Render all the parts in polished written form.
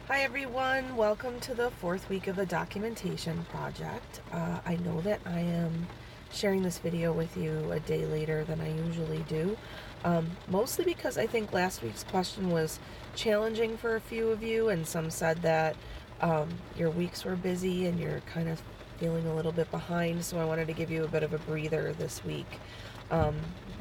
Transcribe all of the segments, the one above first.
Hi everyone, welcome to the fourth week of the documentation project. I know that I am sharing this video with you a day later than I usually do, mostly because I think last week's question was challenging for a few of you, and some said that your weeks were busy and you're kind of feeling a little bit behind, so I wanted to give you a bit of a breather this week.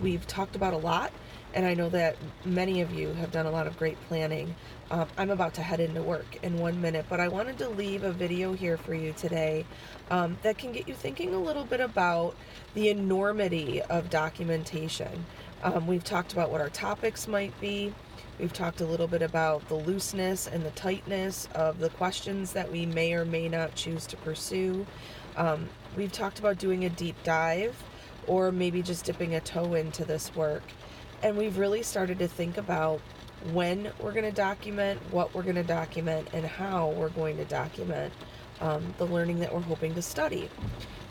We've talked about a lot, and I know that many of you have done a lot of great planning. I'm about to head into work in 1 minute, but I wanted to leave a video here for you today that can get you thinking a little bit about the enormity of documentation. We've talked about what our topics might be. We've talked a little bit about the looseness and the tightness of the questions that we may or may not choose to pursue. We've talked about doing a deep dive or maybe just dipping a toe into this work. And we've really started to think about when we're going to document, what we're going to document, and how we're going to document the learning that we're hoping to study.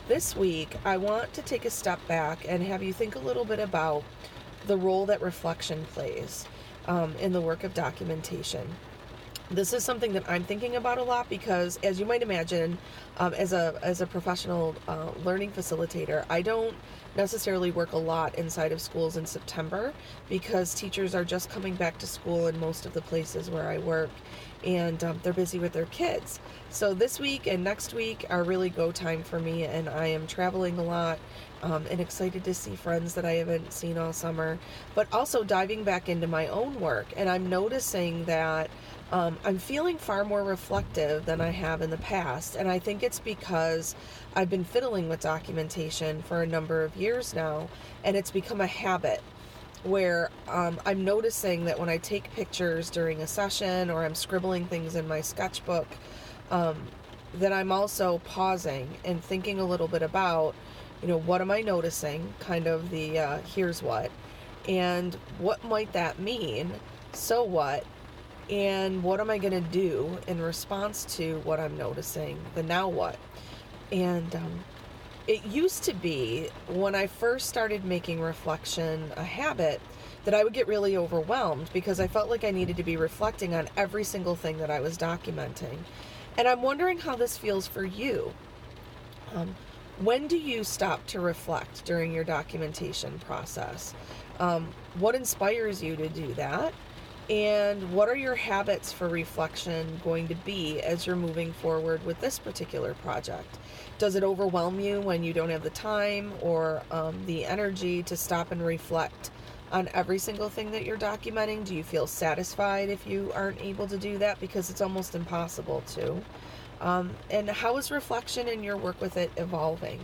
This week, I want to take a step back and have you think a little bit about the role that reflection plays in the work of documentation. This is something that I'm thinking about a lot because, as you might imagine, as a professional learning facilitator, I don't necessarily work a lot inside of schools in September because teachers are just coming back to school in most of the places where I work, and they're busy with their kids. So this week and next week are really go time for me, and I am traveling a lot and excited to see friends that I haven't seen all summer, but also diving back into my own work. And I'm noticing that I'm feeling far more reflective than I have in the past, and I think it's because I've been fiddling with documentation for a number of years now, and it's become a habit where I'm noticing that when I take pictures during a session or I'm scribbling things in my sketchbook, that I'm also pausing and thinking a little bit about, what am I noticing, kind of the here's what, and what might that mean, so what, and what am I going to do in response to what I'm noticing, the now what. And it used to be, when I first started making reflection a habit, that I would get really overwhelmed because I felt like I needed to be reflecting on every single thing that I was documenting. And I'm wondering how this feels for you. When do you stop to reflect during your documentation process? What inspires you to do that? And what are your habits for reflection going to be as you're moving forward with this particular project? Does it overwhelm you when you don't have the time or the energy to stop and reflect on every single thing that you're documenting? Do you feel satisfied if you aren't able to do that because it's almost impossible to? And how is reflection and your work with it evolving?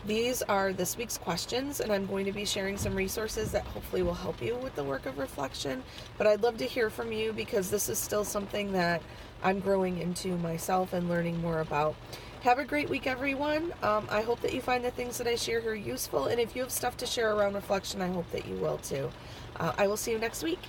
These are this week's questions, and I'm going to be sharing some resources that hopefully will help you with the work of reflection. But I'd love to hear from you because this is still something that I'm growing into myself and learning more about. Have a great week, everyone. I hope that you find the things that I share here useful, and if you have stuff to share around reflection, I hope that you will too. I will see you next week.